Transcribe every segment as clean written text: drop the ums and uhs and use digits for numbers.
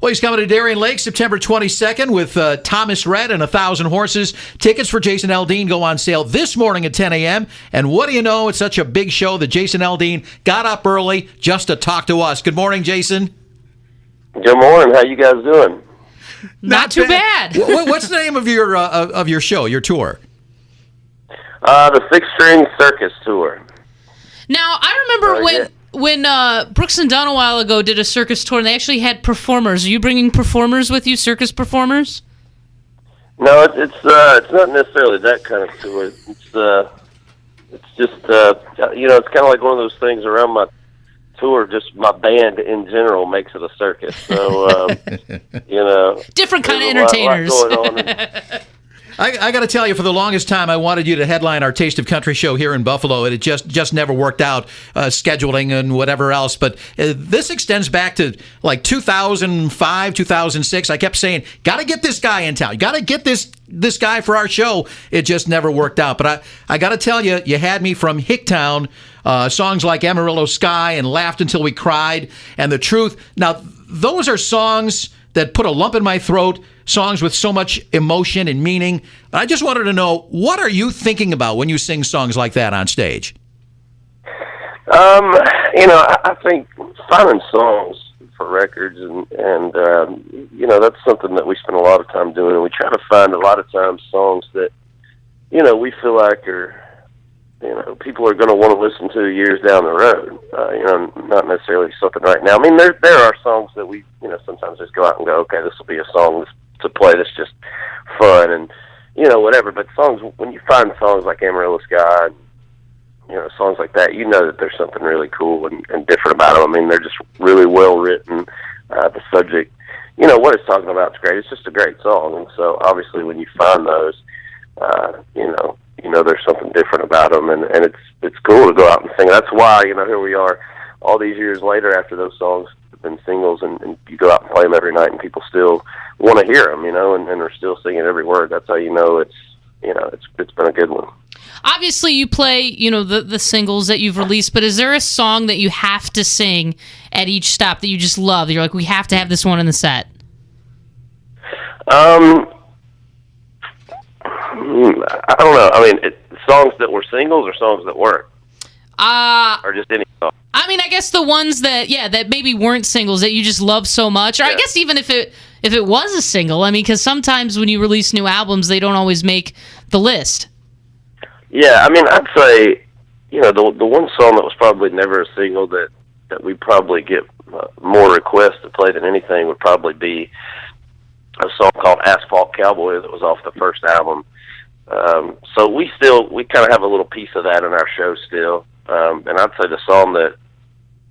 Well, he's coming to Darien Lake September 22nd with Thomas Rhett and 1,000 Horses. Tickets for Jason Aldean go on sale this morning at 10 a.m. And what do you know? It's such a big show that Jason Aldean got up early just to talk to us. Good morning, Jason. Good morning. How you guys doing? Not too bad. What's the name of your show, your tour? The Six String Circus Tour. Now, I remember when Brooks and Dunn a while ago did a circus tour, and they actually had performers. Are you bringing performers with you, circus performers? No, it's not necessarily that kind of tour. It's just it's kind of like one of those things around my tour. Just my band in general makes it a circus. So different kind of entertainers. Lot going on. I got to tell you, for the longest time, I wanted you to headline our Taste of Country show here in Buffalo, and it just never worked out, scheduling and whatever else. But this extends back to like 2005, 2006. I kept saying, got to get this guy in town. You got to get this guy for our show. It just never worked out. But I got to tell you, you had me from Hicktown, songs like Amarillo Sky and Laughed Until We Cried and The Truth. Now, those are songs that put a lump in my throat, songs with so much emotion and meaning. I just wanted to know, what are you thinking about when you sing songs like that on stage? I think finding songs for records and that's something that we spend a lot of time doing. And we try to find a lot of times songs that, we feel like are, people are going to want to listen to years down the road. Not necessarily something right now. I mean, there are songs that we, sometimes just go out and go, okay, this will be a song to play that's just fun and, whatever. But songs, when you find songs like Amarillo Sky, and, songs like that, that there's something really cool and different about them. I mean, they're just really well written. The subject, what it's talking about is great. It's just a great song. And so obviously when you find those, there's something different about them, and it's cool to go out and sing. That's why, here we are all these years later after those songs have been singles, and you go out and play them every night, and people still want to hear them, and are still singing every word. That's how it's been a good one. Obviously, you play, the singles that you've released, but is there a song that you have to sing at each stop that you just love? You're like, we have to have this one in the set. I don't know. I mean, songs that were singles or songs that weren't? Or just any song? I mean, I guess the ones that maybe weren't singles that you just love so much. Or I guess even if it was a single, I mean, because sometimes when you release new albums, they don't always make the list. Yeah, I mean, I'd say, the one song that was probably never a single that we probably get more requests to play than anything would probably be a song called Asphalt Cowboy that was off the first album. So we kind of have a little piece of that in our show still. And I'd say the song that,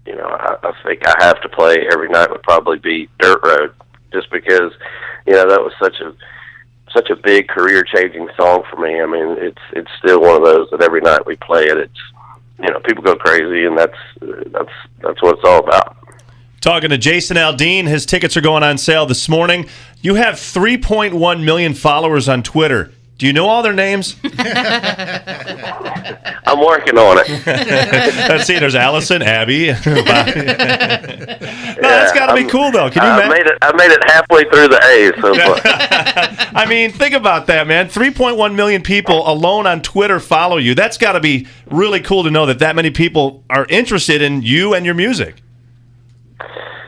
I think I have to play every night would probably be Dirt Road, just because, that was such a big career-changing song for me. I mean, it's still one of those that every night we play it, it's, people go crazy, and that's what it's all about. Talking to Jason Aldean, his tickets are going on sale this morning. You have 3.1 million followers on Twitter. Do you know all their names? I'm working on it. Let's see, there's Allison, Abby. No, that's got to be cool, though. Can you I made it halfway through the A's so far. I mean, think about that, man. 3.1 million people alone on Twitter follow you. That's got to be really cool to know that many people are interested in you and your music.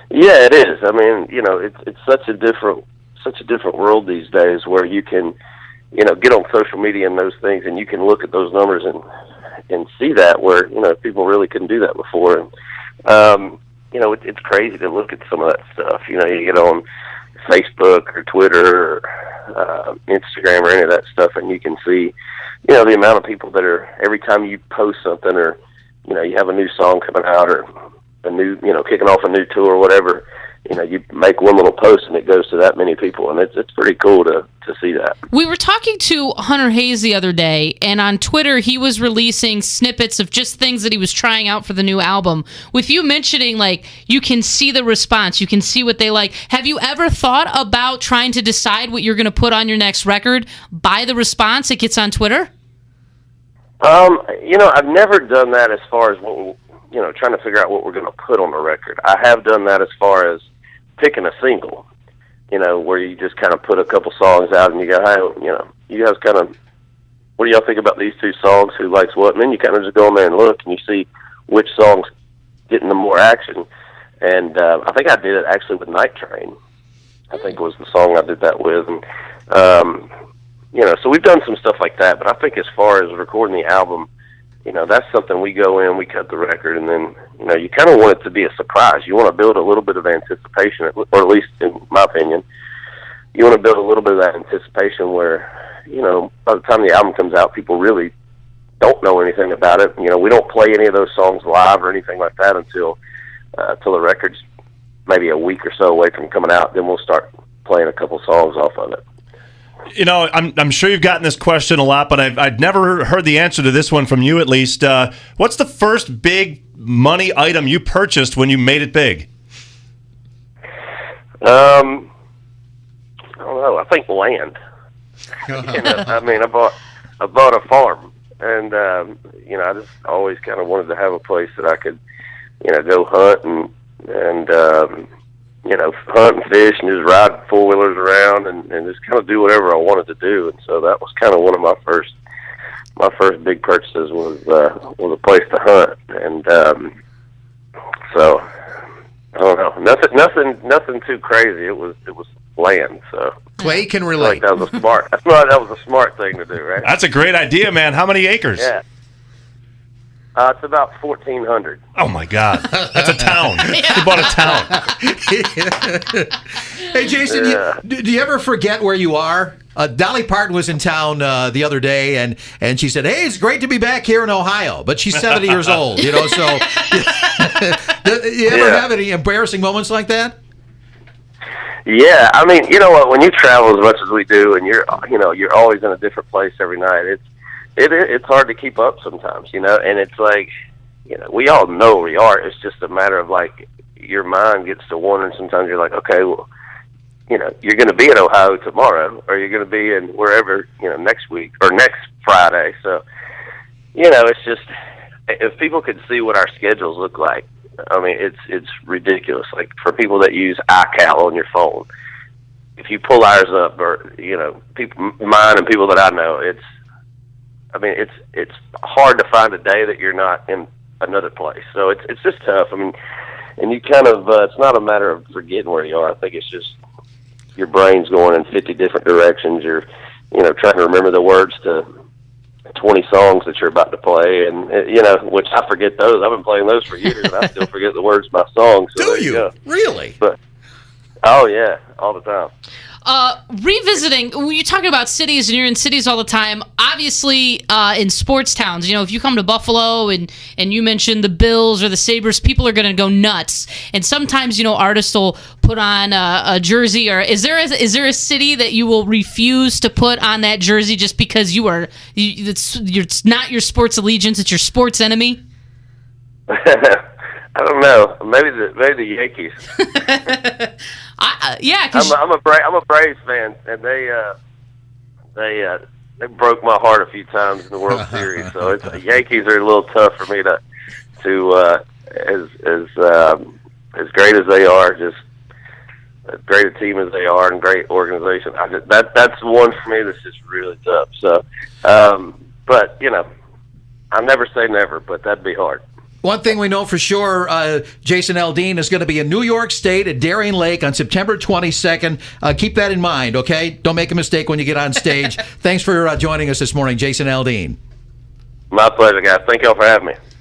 Yeah, it is. I mean, it's such a different world these days where you can, get on social media and those things, and you can look at those numbers and see that where, people really couldn't do that before. And, it's crazy to look at some of that stuff. You get on Facebook or Twitter or Instagram or any of that stuff, and you can see, the amount of people that are, every time you post something or, you have a new song coming out or a new, kicking off a new tour or whatever, you make one little post and it goes to that many people, and it's pretty cool to see that. We were talking to Hunter Hayes the other day, and on Twitter he was releasing snippets of just things that he was trying out for the new album. With you mentioning, like, you can see the response, you can see what they like. Have you ever thought about trying to decide what you're going to put on your next record by the response it gets on Twitter? I've never done that as far as trying to figure out what we're going to put on the record. I have done that as far as picking a single, where you just kind of put a couple songs out and you go, hey, you guys kind of, what do y'all think about these two songs? Who likes what? And then you kind of just go in there and look, and you see which songs getting the more action. And I think I did it actually with Night Train. I think was the song I did that with. And, so we've done some stuff like that. But I think as far as recording the album, that's something we go in, we cut the record, and then, you kind of want it to be a surprise. You want to build a little bit of anticipation, or at least in my opinion, you want to build a little bit of that anticipation where, by the time the album comes out, people really don't know anything about it. We don't play any of those songs live or anything like that until the record's maybe a week or so away from coming out. Then we'll start playing a couple songs off of it. I'm sure you've gotten this question a lot, but I've never heard the answer to this one from you, at least. What's the first big money item you purchased when you made it big? I don't know. I think land. I bought a farm, and I just always kind of wanted to have a place that I could, go hunt and hunt and fish and just ride four-wheelers around and just kind of do whatever I wanted to do. And so that was kind of one of my first big purchases was a place to hunt. And so I don't know, nothing too crazy. It was land. So Clay can relate. That was a smart thing to do, right? That's a great idea, man. How many acres? Yeah. It's about 1,400. Oh, my God. That's a town. You bought a town. Hey, Jason, do you ever forget where you are? Dolly Parton was in town the other day, and she said, hey, it's great to be back here in Ohio. But she's 70 years old, so do you ever have any embarrassing moments like that? Yeah, I mean, you know what? When you travel as much as we do, and you're always in a different place every night, it's hard to keep up sometimes, and it's like, we all know where we are. It's just a matter of like your mind gets to wondering. Sometimes you're like, okay, well, you're going to be in Ohio tomorrow, or you're going to be in wherever, next week or next Friday. So, it's just, if people could see what our schedules look like, I mean, it's ridiculous. Like for people that use iCal on your phone, if you pull ours up, or mine and people that I know, it's hard to find a day that you're not in another place. So it's just tough. I mean, and you kind of it's not a matter of forgetting where you are. I think it's just your brain's going in 50 different directions. You're trying to remember the words to 20 songs that you're about to play, and which I forget those. I've been playing those for years, and I still forget the words to my songs. So do you really? But oh yeah, all the time. Revisiting, when you're talking about cities and you're in cities all the time, obviously in sports towns, if you come to Buffalo and you mention the Bills or the Sabres, people are going to go nuts. And sometimes, artists will put on a jersey, or is there a city that you will refuse to put on that jersey just because it's not your sports allegiance, it's your sports enemy? I don't know. Maybe the Yankees. I'm a Braves fan, and they broke my heart a few times in the World Series. So the Yankees are a little tough for me to as great as they are, just as great a team as they are, and great organization. That's one for me that's just really tough. So, but I never say never, but that'd be hard. One thing we know for sure, Jason Aldean is going to be in New York State at Darien Lake on September 22nd. Keep that in mind, okay? Don't make a mistake when you get on stage. Thanks for joining us this morning, Jason Aldean. My pleasure, guys. Thank y'all for having me.